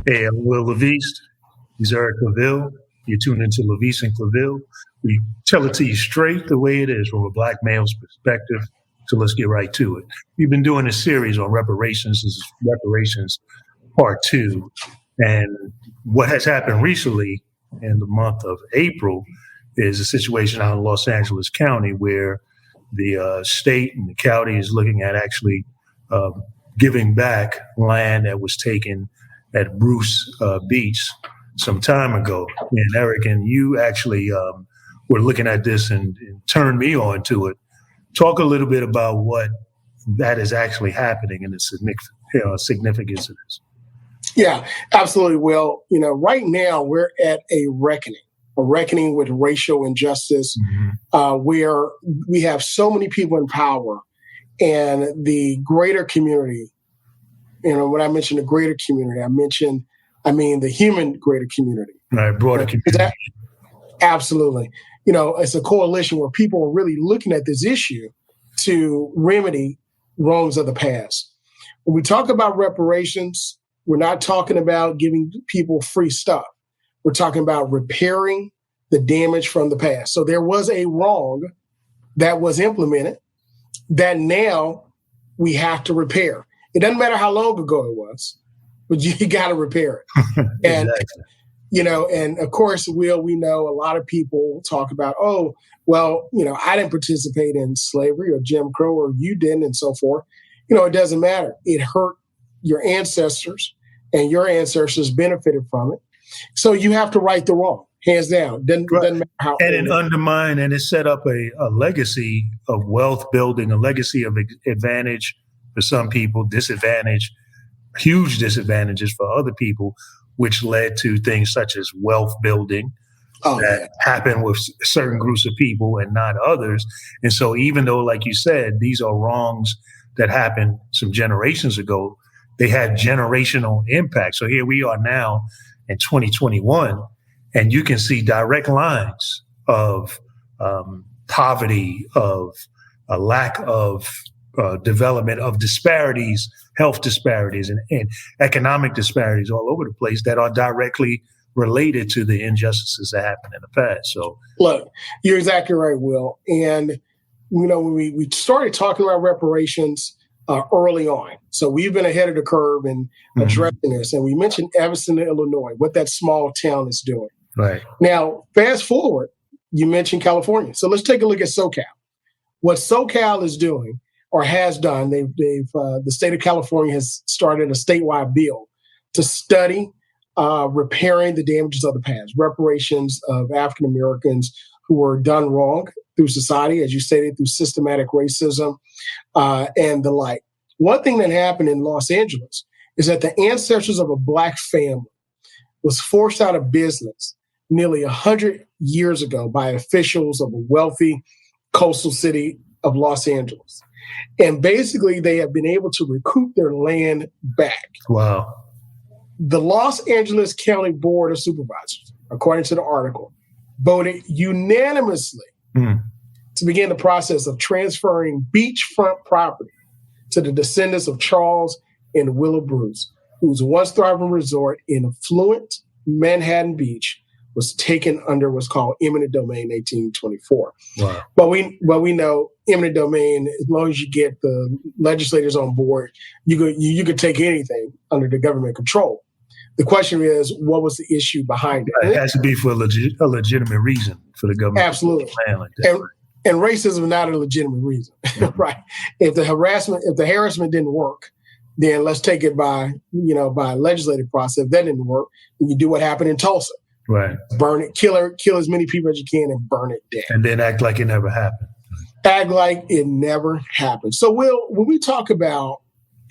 Hey, I'm Will LaVeist. He's Eric ClaVille. You're tuned into LaVeist and ClaVille. We tell it to you straight the way it is from a black male's perspective. So let's get right to it. We've been doing a series on reparations. This is Reparations Part 2. And what has happened recently in the month of April is a situation out in Los Angeles County where the state and the county is looking at actually giving back land that was taken at Bruce Beach some time ago. And Eric, and you actually were looking at this and turned me on to it. Talk a little bit about what that is actually happening and the significance of this. Yeah, absolutely. Well, right now we're at a reckoning with racial injustice, where we have so many people in power and the greater community. When I mention the greater community, I mean the human greater community. Right, broader community. Absolutely. It's a coalition where people are really looking at this issue to remedy wrongs of the past. When we talk about reparations, we're not talking about giving people free stuff. We're talking about repairing the damage from the past. So there was a wrong that was implemented that now we have to repair. It doesn't matter how long ago it was, but you got to repair it. And, exactly. And of course, Will, we know a lot of people talk about, I didn't participate in slavery or Jim Crow or you didn't and so forth. It doesn't matter. It hurt your ancestors and your ancestors benefited from it. So you have to right the wrong, hands down. Doesn't matter how. And it undermined and it set up a legacy of wealth building, a legacy of advantage for some people, huge disadvantages for other people, which led to things such as wealth building that happened with certain groups of people and not others. And so even though, like you said, these are wrongs that happened some generations ago, they had generational impact. So here we are now in 2021, and you can see direct lines of poverty, of a lack of development, of disparities, health disparities, and economic disparities all over the place that are directly related to the injustices that happened in the past. So, look, you're exactly right, Will. And when we started talking about reparations early on, so we've been ahead of the curve in addressing this. And we mentioned Evanston, Illinois, what that small town is doing. Right now, fast forward, you mentioned California. So let's take a look at SoCal. What SoCal is doing, or has done, the state of California has started a statewide bill to study repairing the damages of the past, reparations of African Americans who were done wrong through society, as you stated, through systematic racism and the like. One thing that happened in Los Angeles is that the ancestors of a Black family was forced out of business nearly 100 years ago by officials of a wealthy coastal city of Los Angeles. And basically, they have been able to recoup their land back. Wow. The Los Angeles County Board of Supervisors, according to the article, voted unanimously to begin the process of transferring beachfront property to the descendants of Charles and Willa Bruce, whose once thriving resort in affluent Manhattan Beach was taken under what's called eminent domain in 1824. Wow. But we know eminent domain, as long as you get the legislators on board, you could take anything under the government control. The question is, what was the issue behind it? It has to be for a legitimate reason for the government. Absolutely. Like that. And racism is not a legitimate reason, right? If the harassment didn't work, then let's take it by a legislative process. If that didn't work, then you do what happened in Tulsa. Right. Burn it, kill as many people as you can and burn it down. And then act like it never happened. Act like it never happened. So, Will, when we talk about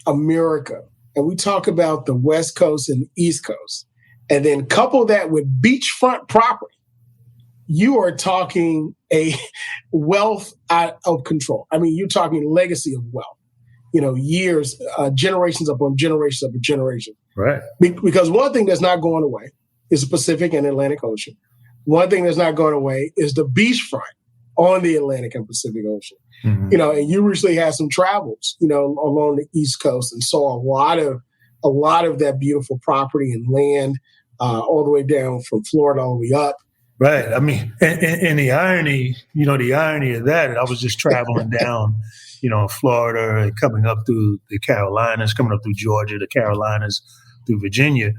America and we talk about the West Coast and the East Coast, and then couple that with beachfront property, you are talking a wealth out of control. I mean, you're talking legacy of wealth, years, generations upon generations upon generation. Right. Because one thing that's not going away is the Pacific and Atlantic Ocean. One thing that's not going away is the beachfront on the Atlantic and Pacific Ocean. And you recently had some travels, along the East Coast and saw a lot of a lot of that beautiful property and land, all the way down from Florida all the way up. Right. I mean, and the irony of that, I was just traveling down, Florida and coming up through the Carolinas, coming up through Georgia, the Carolinas, through Virginia,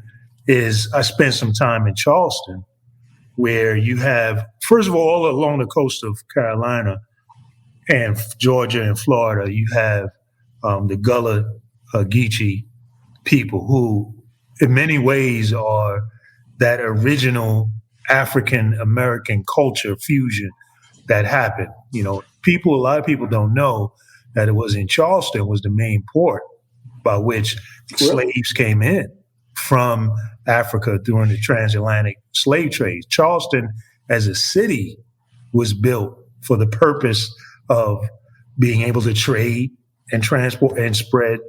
is I spent some time in Charleston, where you have, first of all along the coast of Carolina and Georgia and Florida, you have the Gullah Geechee people who in many ways are that original African American culture fusion that happened. A lot of people don't know that it was in Charleston was the main port by which slaves came in from Africa during the transatlantic slave trade. Charleston as a city was built for the purpose of being able to trade and transport and spread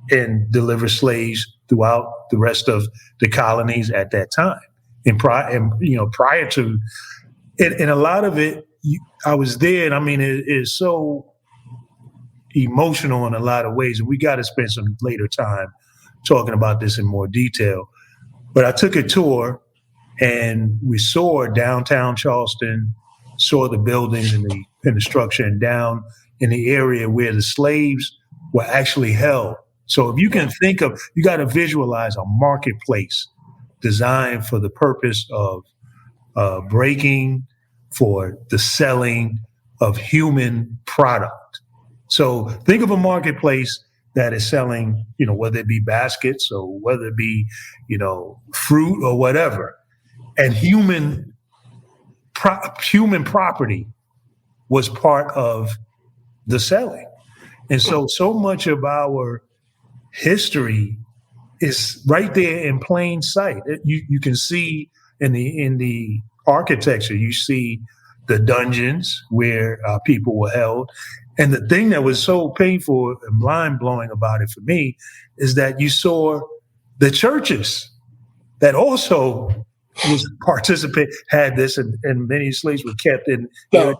and deliver slaves throughout the rest of the colonies at that time. And prior to it, and a lot of it, I was there, and I mean, it is so emotional in a lot of ways, and we got to spend some later time talking about this in more detail. But I took a tour, and we saw downtown Charleston, saw the buildings and the structure, and down in the area where the slaves were actually held. So if you can think of, you got to visualize a marketplace designed for the purpose of breaking, for the selling of human product. So think of a marketplace that is selling, whether it be baskets or whether it be, fruit or whatever, and human property was part of the selling. And so much of our history is right there in plain sight. You can see in the architecture, you see the dungeons where people were held. And the thing that was so painful and mind-blowing about it for me is that you saw the churches that also had this, and many slaves were kept in. Now,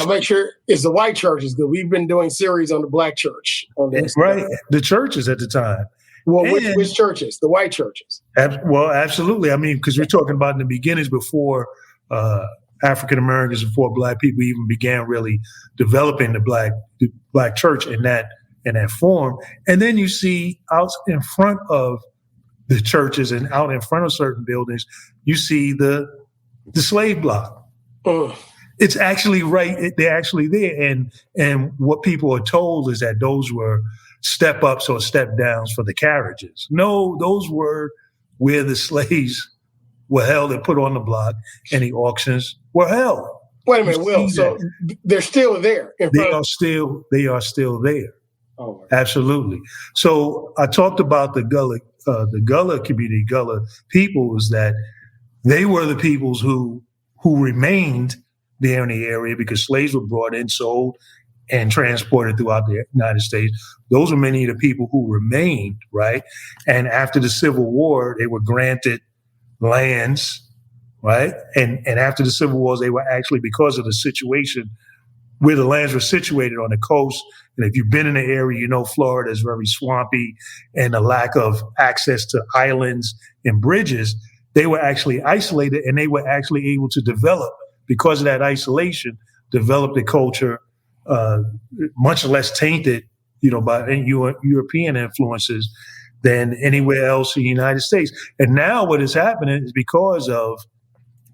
make sure it's the white churches, because we've been doing series on the black church on this. Right, the churches at the time. Well, which churches? The white churches. Well, absolutely. I mean, because we're talking about in the beginnings before African Americans, before Black people even began really developing the black church in that form. And then you see out in front of the churches and out in front of certain buildings, you see the slave block. It's actually right. They're actually there. And what people are told is that those were step ups or step downs for the carriages. No, those were where the slaves were held and put on the block, and the auctions were held. Wait a minute, Will. So they're still there. They are still there. Oh, absolutely. So I talked about the Gullah community, Gullah peoples, that they were the peoples who remained there in the area because slaves were brought in, sold, and transported throughout the United States. Those are many of the people who remained, right? And after the Civil War, they were granted lands, right? And after the Civil Wars, they were actually, because of the situation where the lands were situated on the coast, and if you've been in the area, Florida is very swampy, and the lack of access to islands and bridges, they were actually isolated, and they were actually able to develop, because of that isolation, develop the culture much less tainted, by European influences than anywhere else in the United States. And now what is happening is because of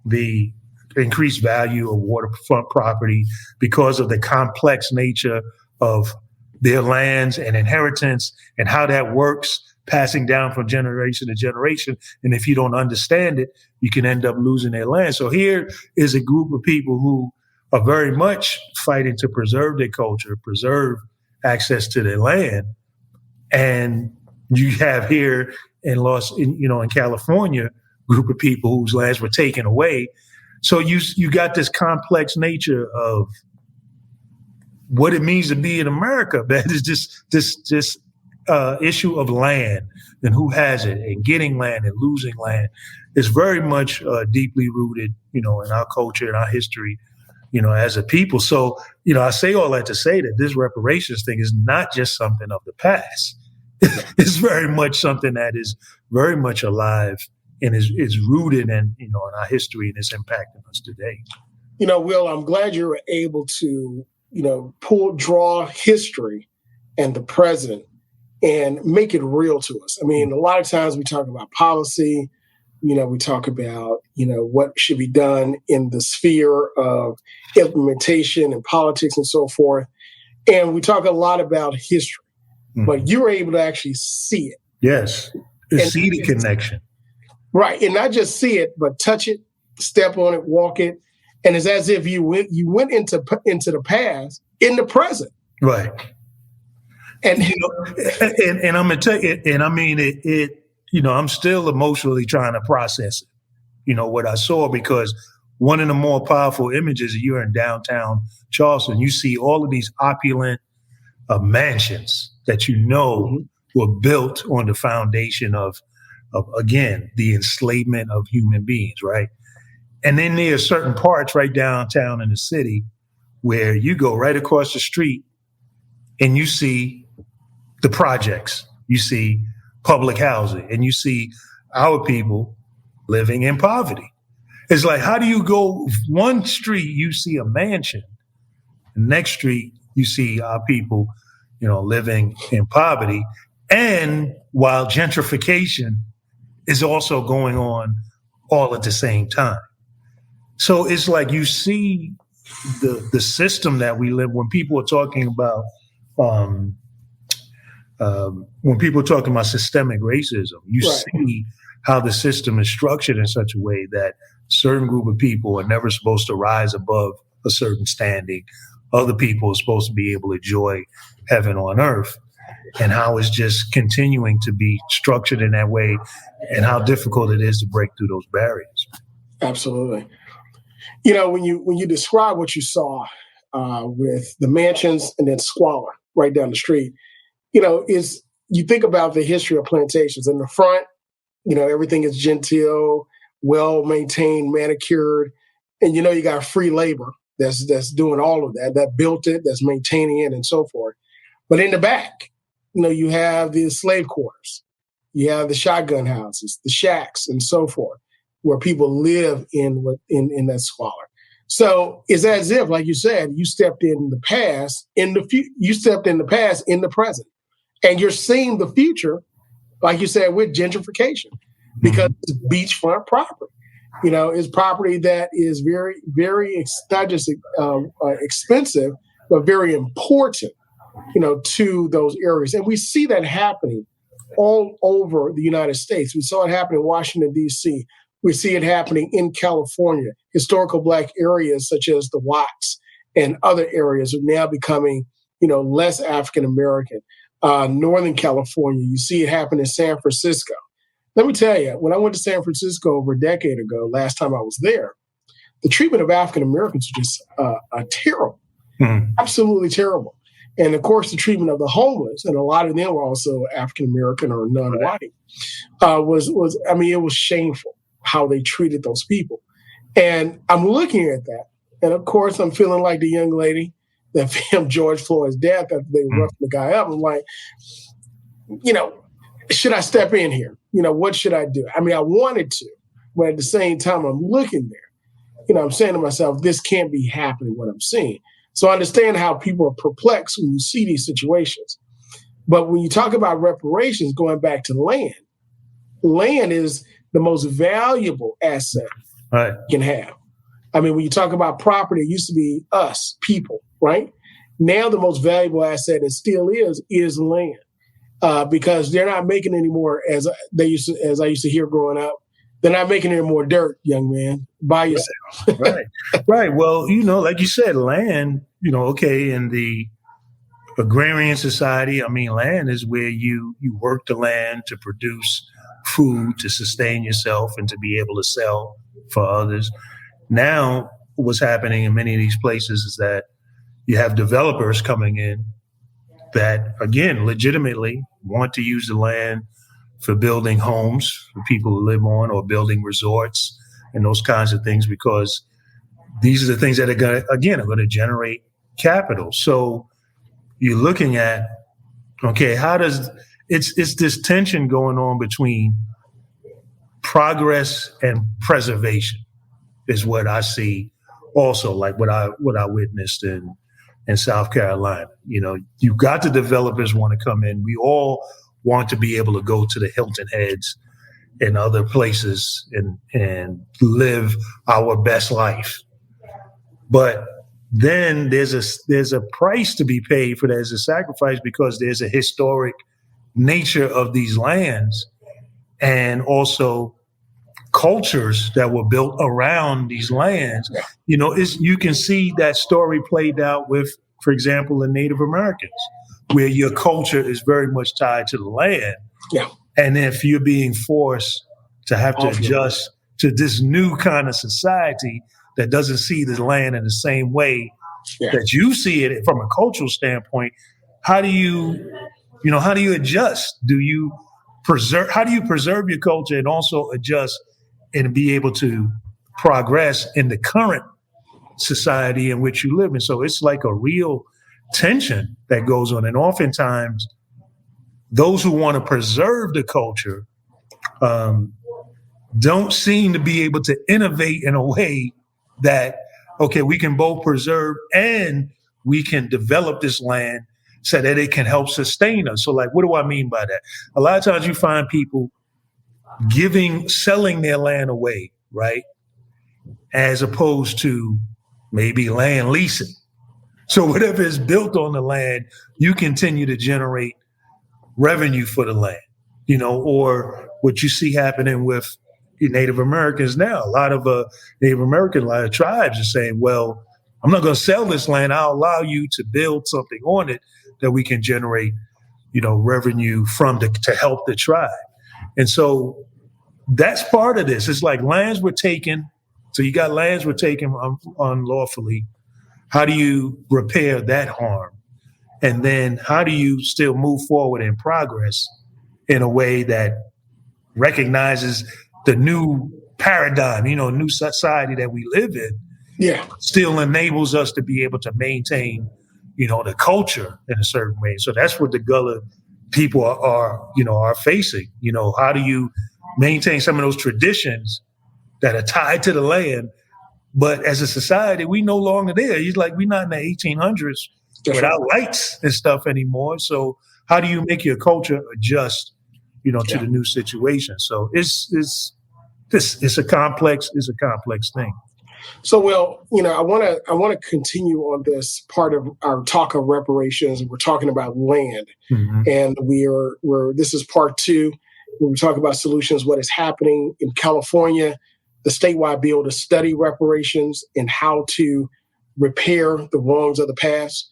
the increased value of waterfront property, because of the complex nature of their lands and inheritance and how that works, passing down from generation to generation. And if you don't understand it, you can end up losing their land. So here is a group of people who are very much fighting to preserve their culture, preserve access to their land. And you have here in California, a group of people whose lands were taken away. So you got this complex nature of what it means to be in America. That is this issue of land and who has it, and getting land and losing land is very much deeply rooted, in our culture and our history, as a people. So, I say all that to say that this reparations thing is not just something of the past. is very much something that is very much alive and is rooted in, in our history and is impacting us today. Will, I'm glad you were able to, draw history and the present and make it real to us. I mean, a lot of times we talk about policy, we talk about, what should be done in the sphere of implementation and politics and so forth. And we talk a lot about history, but you were able to actually see it. Yes. See the connection. Right. And not just see it, but touch it, step on it, walk it. And it's as if you went into the past in the present. Right. And and I'm gonna tell you, and I mean it. I'm still emotionally trying to process it. What I saw, because one of the more powerful images, you're in downtown Charleston, you see all of these opulent mansions that were built on the foundation of again the enslavement of human beings, right? And then there are certain parts right downtown in the city where you go right across the street and you see the projects, you see public housing, and you see our people living in poverty. It's like, how do you go one street, you see a mansion, the next street, you see our people, living in poverty, and while gentrification is also going on all at the same time. So it's like you see the system that we live. When people are talking about systemic racism, you see how the system is structured in such a way that a certain group of people are never supposed to rise above a certain standing. Other people are supposed to be able to enjoy heaven on earth, and how it's just continuing to be structured in that way, and how difficult it is to break through those barriers. Absolutely. When you describe what you saw with the mansions and then squalor right down the street, is you think about the history of plantations. In the front, everything is genteel, well maintained, manicured, and you got free labor that's doing all of that built it, that's maintaining it, and so forth. But in the back, you have the slave quarters, you have the shotgun houses, the shacks, and so forth, where people live in that squalor. So it's as if, like you said, you stepped in the past, you stepped in the past in the present, and you're seeing the future, like you said, with gentrification, because it's beachfront property. It's property that is very, very not just expensive, but very important, to those areas. And we see that happening all over the United States. We saw it happen in Washington, D.C. We see it happening in California. Historical Black areas such as the Watts and other areas are now becoming, less African American. Northern California, you see it happen in San Francisco. Let me tell you, when I went to San Francisco over a decade ago, last time I was there, the treatment of African Americans was just terrible, absolutely terrible. And of course, the treatment of the homeless, and a lot of them were also African American or non-white, it was shameful how they treated those people. And I'm looking at that. And of course, I'm feeling like the young lady that filmed George Floyd's death after they roughed the guy up. I'm like, should I step in here? What should I do? I mean, I wanted to, but at the same time, I'm looking there. I'm saying to myself, this can't be happening, what I'm seeing. So I understand how people are perplexed when you see these situations. But when you talk about reparations, going back to land is the most valuable asset you can have. I mean, when you talk about property, it used to be us, people, right? Now the most valuable asset, and still is land. Because they're not making any more, as I used to hear growing up, they're not making any more dirt, young man. Buy yourself. Right. Well, like you said, land, okay, in the agrarian society, I mean, land is where you work the land to produce food, to sustain yourself, and to be able to sell for others. Now, what's happening in many of these places is that you have developers coming in that, again, legitimately want to use the land for building homes for people to live on, or building resorts and those kinds of things, because these are the things that are going to generate capital. So you're looking at, okay, how does, it's this tension going on between progress and preservation is what I see. Also, like what I witnessed in South Carolina. You know, you've got the developers want to come in. We all want to be able to go to the Hilton Heads and other places and live our best life. But then there's a price to be paid for that as a sacrifice, because there's a historic nature of these lands and also cultures that were built around these lands. You know, you can see that story played out with, for example, the Native Americans, where your culture is very much tied to the land. Yeah. And if you're being forced to have to adjust to this new kind of society that doesn't see the land in the same way that you see it from a cultural standpoint, how do you adjust? How do you preserve your culture and also adjust and be able to progress in the current society in which you live in? So it's like a real tension that goes on. And oftentimes, those who want to preserve the culture don't seem to be able to innovate in a way that, okay, we can both preserve and we can develop this land so that it can help sustain us. So, like, what do I mean by that? A lot of times you find people selling their land away, right? As opposed to maybe land leasing. So whatever is built on the land, you continue to generate revenue for the land, you know, or what you see happening with Native Americans now. A lot of Native American tribes are saying, well, I'm not going to sell this land. I'll allow you to build something on it that we can generate, you know, revenue from to help the tribe. And so that's part of this. It's like lands were taken. So you got lands were taken unlawfully. How do you repair that harm? And then how do you still move forward in progress in a way that recognizes the new paradigm, you know, new society that we live in, still enables us to be able to maintain, you know, the culture in a certain way. So that's what the Gullah people are facing. You know, how do you maintain some of those traditions that are tied to the land, but as a society, we no longer there. It's like we're not in the 1800s without lights and stuff anymore. So how do you make your culture adjust, you know, to the new situation? So it's a complex thing. So, well, you know, I want to continue on this part of our talk of reparations. We're talking about land, and this is part 2. When we talk about solutions, what is happening in California, the statewide bill to study reparations and how to repair the wrongs of the past,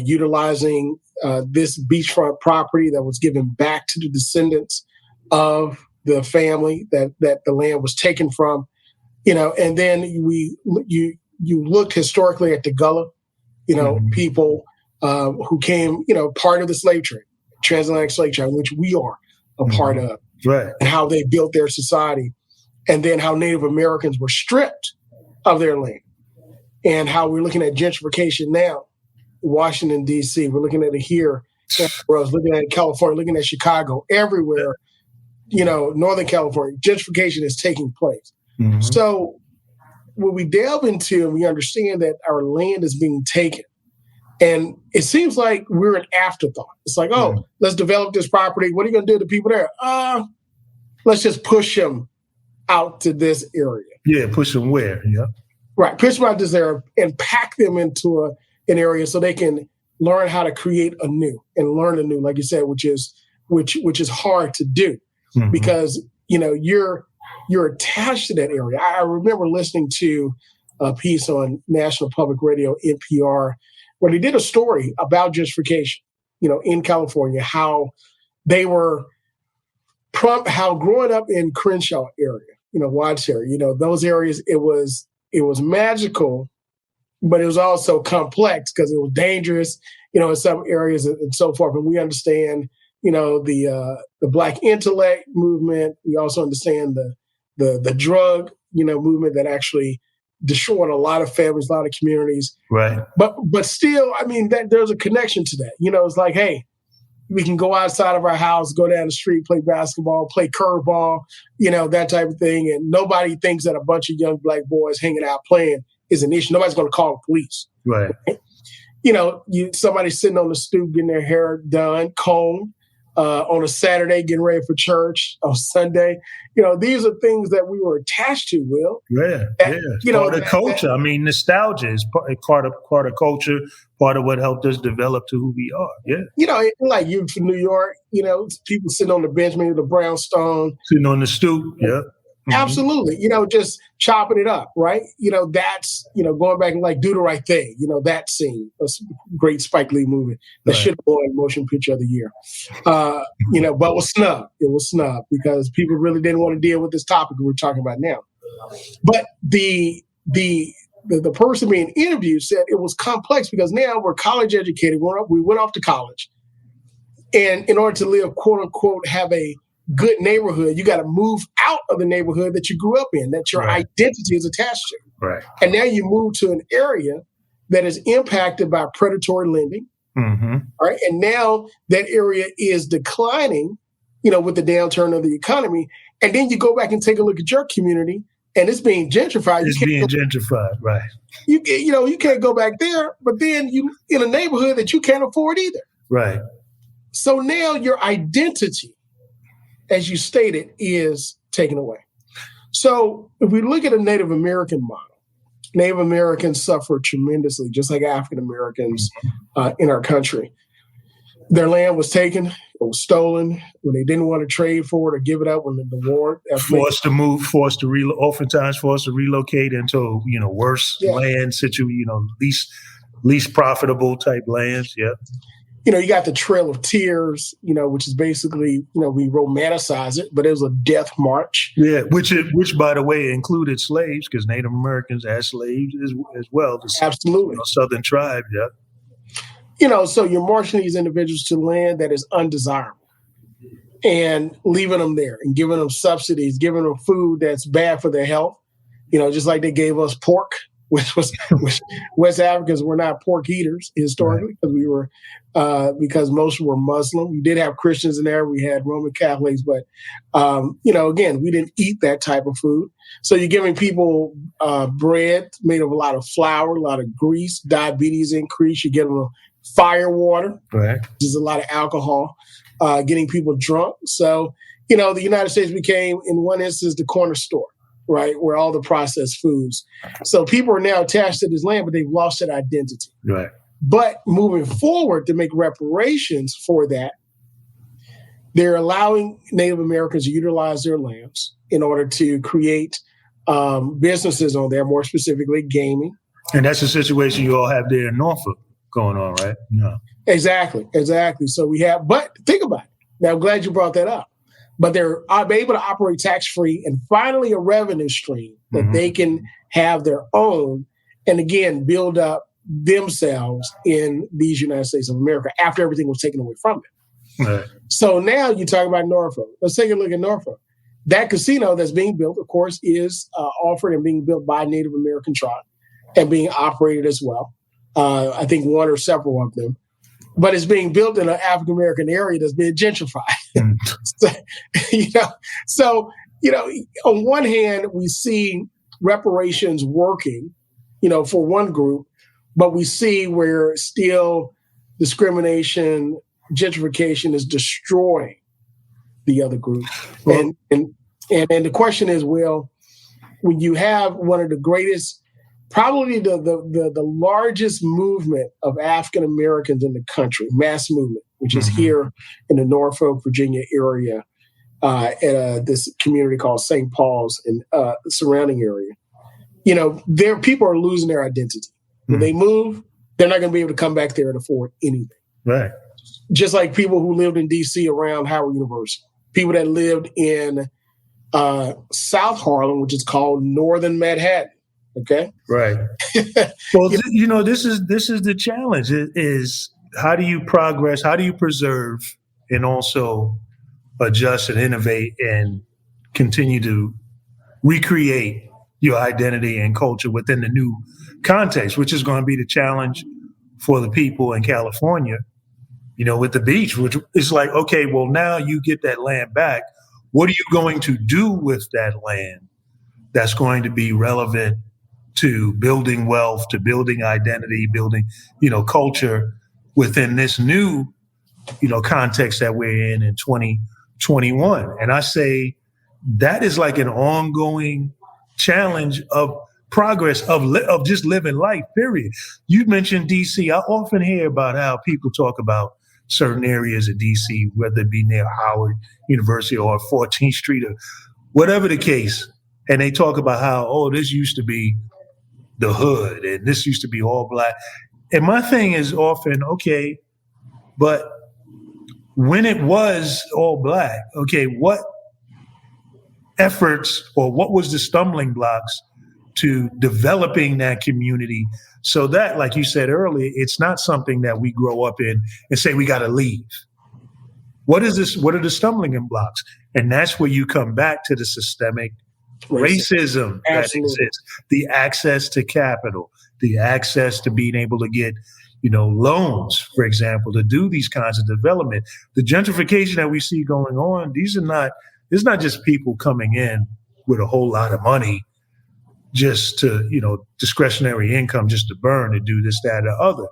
utilizing this beachfront property that was given back to the descendants of the family that the land was taken from, you know. And then you looked historically at the Gullah, you know, people who came, you know, part of the slave trade, transatlantic slave trade, which we are a part of, and how they built their society. And then how Native Americans were stripped of their land, and how we're looking at gentrification now, Washington, D.C. We're looking at it here. We're looking at California, looking at Chicago, everywhere, you know, Northern California, gentrification is taking place. So when we delve into and we understand that our land is being taken, and it seems like we're an afterthought. It's like, let's develop this property. What are you going to do to the people there? Let's just push them out to this area. Yeah, push them where? Yeah. Right, push them out to this area and pack them into an area so they can learn how to create anew and learn anew, like you said, which is hard to do because, you know, you're attached to that area. I remember listening to a piece on National Public Radio, NPR, where they did a story about gentrification, you know, in California, how they were how growing up in Crenshaw area, you know, Watts area, you know, those areas, it was magical, but it was also complex because it was dangerous, you know, in some areas and so forth. And we understand, you know, the Black intellect movement. We also understand the drug, you know, movement that actually destroyed a lot of families, a lot of communities. Right. But still, I mean, there's a connection to that. You know, it's like, hey, we can go outside of our house, go down the street, play basketball, play curveball, that type of thing. And nobody thinks that a bunch of young black boys hanging out playing is an issue. Nobody's going to call the police. Right. Somebody sitting on the stoop getting their hair done, combed, on a Saturday, getting ready for church on Sunday. These are things that we were attached to, Will. Yeah. Part of culture. Nostalgia is part of culture, part of what helped us develop to who we are. Yeah. Like you from New York, people sitting on the bench, maybe the brownstone. Sitting on the stoop, yeah. Mm-hmm. Absolutely. Just chopping it up, right? That's, going back and like Do the Right Thing, that scene, a great Spike Lee movie that should have won Motion Picture of the Year. But was snubbed. It was snubbed because people really didn't want to deal with this topic we're talking about now. But the person being interviewed said it was complex because now we're college educated. We went off to college. And in order to live, quote unquote, have a good neighborhood, you got to move out of the neighborhood that you grew up in, that your identity is attached to. Right. And now you move to an area that is impacted by predatory lending. Mm-hmm. Right. And now that area is declining, with the downturn of the economy. And then you go back and take a look at your community and it's being gentrified. Gentrified, right. You can't go back there, but then you in a neighborhood that you can't afford either. Right. So now your identity, as you stated, is taken away. So if we look at a Native American model, Native Americans suffer tremendously, just like African Americans in our country. Their land was taken, it was stolen when they didn't want to trade for it or give it up when the war. Forced to move, oftentimes forced to relocate into, worse land, least profitable type lands. Yeah. You got the Trail of Tears, which is basically, we romanticize it, but it was a death march. Yeah, which by the way, included slaves because Native Americans had slaves as well. Absolutely. Southern tribe, yeah. So you're marching these individuals to land that is undesirable and leaving them there and giving them subsidies, giving them food that's bad for their health, just like they gave us pork. Which West Africans were not pork eaters historically because most were Muslim. We did have Christians in there. We had Roman Catholics, but again, we didn't eat that type of food. So you're giving people bread made of a lot of flour, a lot of grease, diabetes increase. You give them fire water, right, which is a lot of alcohol, getting people drunk. So the United States became, in one instance, the corner store. Right, where all the processed foods. So people are now attached to this land, but they've lost that identity. Right. But moving forward to make reparations for that, they're allowing Native Americans to utilize their lands in order to create businesses on there, more specifically gaming. And that's the situation you all have there in Norfolk going on, right? No. Exactly. So we have, but think about it. Now, I'm glad you brought that up. But they're able to operate tax-free and finally a revenue stream that they can have their own and, again, build up themselves in these United States of America after everything was taken away from them. Right. So now you talk about Norfolk. Let's take a look at Norfolk. That casino that's being built, of course, is offered and being built by Native American tribe and being operated as well. I think one or several of them. But it's being built in an African American area that's being gentrified. So, on one hand, we see reparations working, for one group, but we see where still discrimination, gentrification is destroying the other group. Well, and the question is, Will, when you have one of the greatest, probably the largest movement of African Americans in the country, mass movement, which is here in the Norfolk, Virginia area, at this community called St. Paul's and the surrounding area. Their people are losing their identity. When they move, they're not going to be able to come back there and afford anything. Right. Just like people who lived in D.C. around Howard University, people that lived in South Harlem, which is called Northern Manhattan. Okay. Right. Well, this is the challenge is how do you progress? How do you preserve and also adjust and innovate and continue to recreate your identity and culture within the new context, which is going to be the challenge for the people in California with the beach, which is like, okay, well, now you get that land back. What are you going to do with that land that's going to be relevant to building wealth, to building identity, building, culture within this new, context that we're in 2021? And I say that is like an ongoing challenge of progress of just living life, period. You mentioned DC. I often hear about how people talk about certain areas of DC, whether it be near Howard University or 14th Street or whatever the case. And they talk about how, this used to be the hood and this used to be all black. And my thing is often, okay, but when it was all black, okay, what efforts or what was the stumbling blocks to developing that community so that, like you said earlier, it's not something that we grow up in and say we got to leave? What is this? What are the stumbling blocks? And that's where you come back to the systemic racism that exists, the access to capital, the access to being able to get, loans, for example, to do these kinds of development. The gentrification that we see going on, it's not just people coming in with a whole lot of money just to, discretionary income just to burn and do this, that, or other.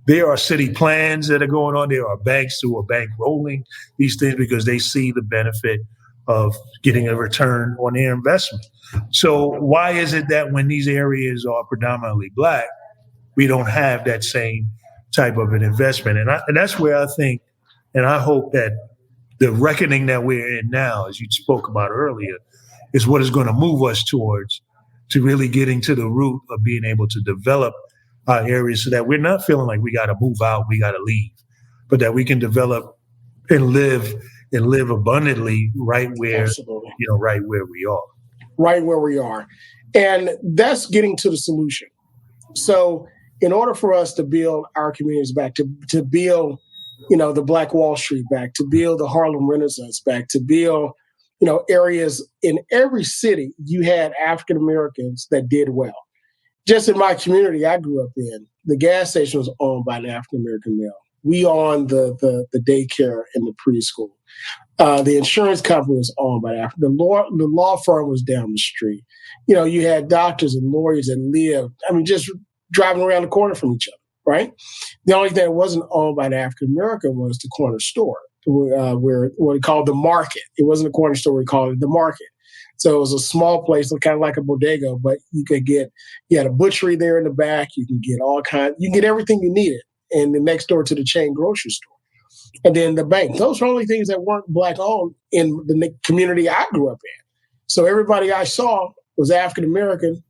There are city plans that are going on. There are banks who are bankrolling these things because they see the benefit of getting a return on their investment. So why is it that when these areas are predominantly black, we don't have that same type of an investment? And that's where I think, and I hope that the reckoning that we're in now, as you spoke about earlier, is what is going to move us towards to really getting to the root of being able to develop our areas so that we're not feeling like we got to move out, we got to leave, but that we can develop and live abundantly right where, right where we are. Right where we are. And that's getting to the solution. So in order for us to build our communities back, to build, the Black Wall Street back, to build the Harlem Renaissance back, to build, areas in every city, you had African Americans that did well. Just in my community I grew up in, the gas station was owned by an African American male. We owned the daycare and the preschool. The insurance company was owned by African. The law firm was down the street. You had doctors and lawyers that lived, just driving around the corner from each other, right? The only thing that wasn't owned by an African American was the corner store, where what we called the market. It wasn't a corner store, we called it the market. So it was a small place, kind of like a bodega, but you had a butchery there in the back. You can get everything you needed. And then next door to the chain grocery store. And then the bank. Those were the only things that weren't black owned in the community I grew up in. So everybody I saw was African American,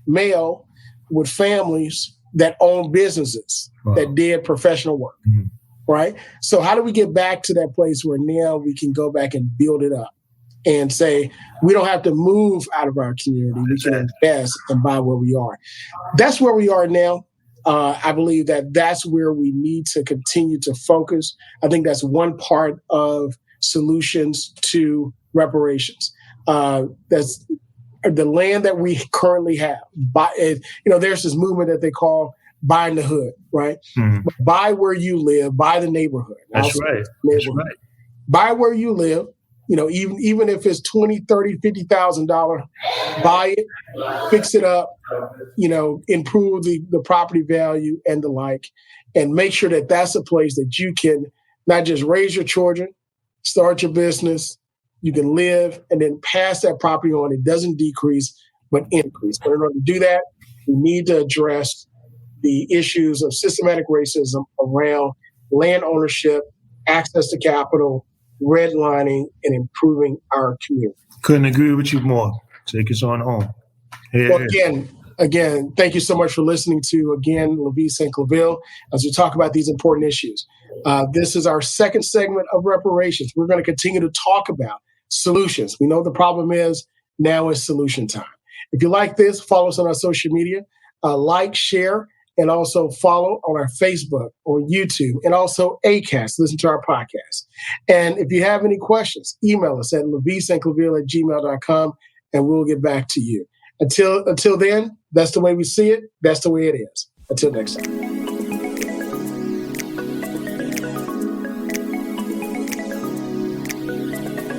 male, with families that owned businesses, that did professional work, right? So how do we get back to that place where now we can go back and build it up and say, we don't have to move out of our community. We can invest and buy where we are. That's where we are now. I believe that that's where we need to continue to focus. I think that's one part of solutions to reparations. That's the land that we currently have. There's this movement that they call buying the hood, right? Mm-hmm. Buy where you live, buy the neighborhood. That's right. That's right. Buy where you live. Even if it's $20,000, $30,000, $50,000, buy it, fix it up, improve the property value and the like, and make sure that that's a place that you can not just raise your children, start your business, you can live, and then pass that property on. It doesn't decrease, but increase. But in order to do that, we need to address the issues of systematic racism around land ownership, access to capital, redlining, and improving our community. Couldn't agree with you more. Take us on home. Well, again, thank you so much for listening to, LaVeist and ClaVille, as we talk about these important issues. This is our second segment of reparations. We're going to continue to talk about solutions. We know the problem is, now is solution time. If you like this, follow us on our social media, like, share, and also follow on our Facebook or YouTube, and also Acast. Listen to our podcast. And if you have any questions, email us at LaVeistandClaVille@gmail.com, and we'll get back to you. Until then, that's the way we see it. That's the way it is. Until next time.